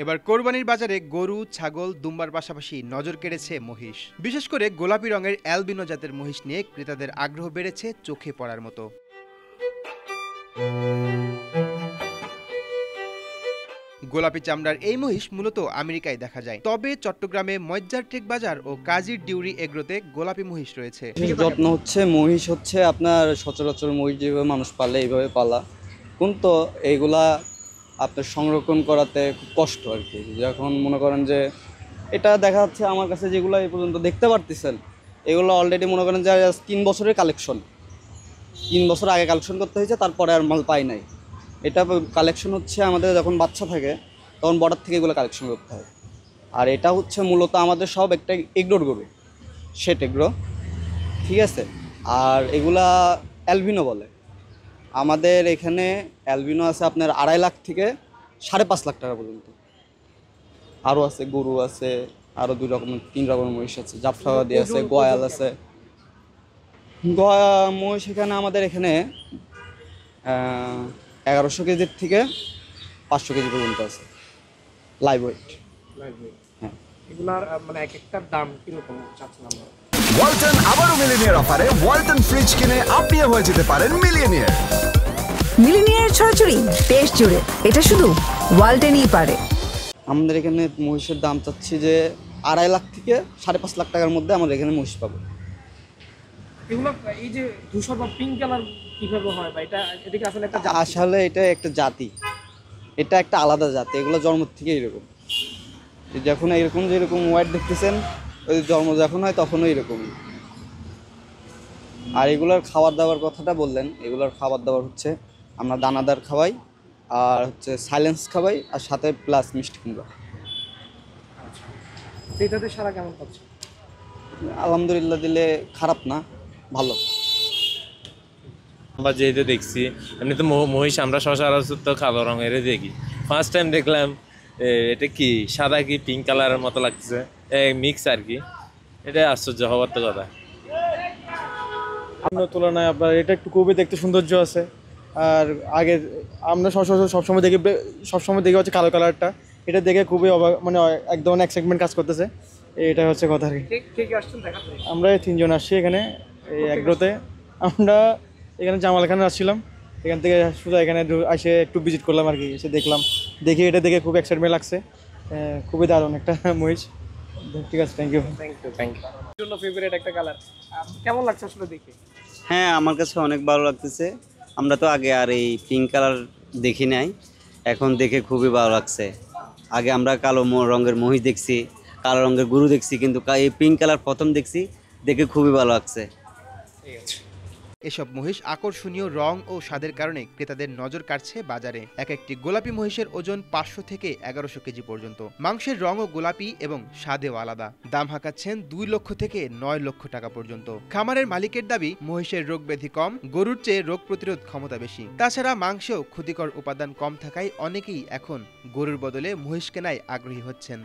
এবার কোরবানির বাজারে গরু, ছাগল, দুম্বার পাশাপাশি নজর কেড়েছে মহিষ। বিশেষ করে গোলাপি রঙের অ্যালবিনো জাতের মহিষ নিয়ে ক্রেতাদের আগ্রহ বেড়েছে চোখে পড়ার মতো। গোলাপি চামড়ার এই মহিষ মূলত আমেরিকায় দেখা যায়, তবে চট্টগ্রামে মজ্জার টেক বাজার ও কাজীর ডিউরি এগ্রোতে গোলাপি মহিষ রয়েছে। যত্ন হচ্ছে মহিষ হচ্ছে আপনার সচরাচর মহিষ যেভাবে মানুষ পালে এইভাবে পালা, কিন্তু এইগুলা আপনার সংরক্ষণ করাতে খুব কষ্ট আর কি। যখন মনে করেন যে এটা দেখা যাচ্ছে আমার কাছে যেগুলো এই পর্যন্ত দেখতে পারতেছেন, এগুলো অলরেডি মনে করেন যে 3 বছরের কালেকশন, 3 বছর আগে কালেকশন করতে হয়েছে, তারপরে আর মাল পাই নাই। এটা কালেকশন হচ্ছে আমাদের যখন বাচ্চা থাকে তখন বর্ডার থেকে এগুলো কালেকশন করতে হয়। আর এটা হচ্ছে মূলত আমাদের সব একটা এগ্রোর গরু, সেট এগ্রো, ঠিক আছে। আর এগুলা অ্যালবিনো বলে। আমাদের এখানে অ্যালবিনো আছে আপনার 2.5 লাখ থেকে 5.5 লাখ টাকা পর্যন্ত। আরও আছে, গরু আছে, আরও 3 রকমের মহিষ আছে, জাফরাবাদী আছে, গয়াল আছে। মহিষ এখানে আমাদের এখানে 1100 কেজির থেকে 500 কেজি পর্যন্ত আছে লাইভ ওয়েট। হ্যাঁ, এগুলার মানে এক একটার দাম কিরকম চাচ্ছেন আমরা? ওয়ালটন আবারও মিলিনিয়ার অফারে ওয়ালটন ফ্রিজ কিনে আপনিও হয়ে যেতে পারেন মিলিয়নিয়ার। মিলিনিয়ার ছড়াছড়ি দেশ জুড়ে, এটা শুধু ওয়ালটনই পারে। আমাদের এখানে মহিষের দাম চাচ্ছি যে 2.5 লাখ থেকে 5.5 লাখ টাকার মধ্যে আমাদের এখানে মহিষ পাবো। এগুলো এই যে ধূসর বা পিঙ্ক কালার কিভাবে হয়, বা এটাকে আসলে একটা আসলে এটা একটা জাতি, এটা একটা আলাদা জাতি। এগুলো জন্ম থেকে এরকম, যখন এরকম যেরকম হোয়াইট দেখতেছেন, ওই জন্ম যখন হয় তখনও এরকমই। আর এগুলোর খাবার দাবার কথাটা বললেন, এগুলোর খাবার দাবার হচ্ছে আমরা দানাদার খাওয়াই, আর হচ্ছে সাইলেন্স খাওয়াই, আর সাথে প্লাস মিষ্টি কুমড়া। এটাতে সারা কেমন পাচ্ছে? আলহামদুলিল্লাহ, দিলে খারাপ না, ভালো। আমরা যেহেতু দেখছি, এমনি তো মহিষ আমরা সচরাচর তো কালো রঙের দেখি। ফার্স্ট টাইম দেখলাম এটা কি সাদা কি পিঙ্ক কালারের মতো লাগছে, মিক্স আর কি। এটা আশ্চর্য হওয়ার তো কথা। অন্য তুলনায় আপনার এটা একটু খুবই দেখতে সৌন্দর্য আছে। আর আগে আমরা সবসময় দেখি হচ্ছে কালো কালারটা, এটা দেখে খুবই অবাক, মানে এক ধরনের এক্সাইটমেন্ট কাজ করতেছে। এটা হচ্ছে কথা আর কি। আমরা 3 জন আসছি এখানে এই এগ্রোতে। আমরা এখানে জামাল খানে আসছিলাম, এখান থেকে শুধু এখানে এসে একটু ভিজিট করলাম আর কি। এসে দেখলাম, এটা দেখে খুব এক্সাইটমেন্ট লাগছে। খুবই দারুণ একটা মহিষ। ঠিক আছে, থ্যাংক ইউ। জন্য ফেভারিট একটা কালার কেমন লাগছে আসলে দেখে? হ্যাঁ, আমার কাছে অনেক ভালো লাগতেছে। আমরা তো আগে আর এই পিঙ্ক কালার দেখি নাই, এখন দেখে খুবই ভালো লাগছে। আগে আমরা কালো রঙের মহিষ দেখছি, কালো রঙের গরু দেখছি, কিন্তু এই পিঙ্ক কালার প্রথম দেখছি, দেখে খুবই ভালো লাগছে। এসব মহিষ আকর্ষণীয় রং ও স্বাদের কারণে ক্রেতাদের নজর কাড়ছে বাজারে। এক একটি গোলাপি মহিষের ওজন 500 থেকে 1100 কেজি পর্যন্ত। মাংসের রঙও গোলাপি এবং স্বাদেও আলাদা। দাম হাঁকাচ্ছেন 2 লক্ষ থেকে 9 লক্ষ টাকা পর্যন্ত। খামারের মালিকের দাবি, মহিষের রোগ ব্যাধি কম, গরুর চেয়ে রোগ প্রতিরোধ ক্ষমতা বেশি। তাছাড়া মাংসেও ক্ষতিকর উপাদান কম থাকায় অনেকেই এখন গরুর বদলে মহিষ কেনায় আগ্রহী হচ্ছেন।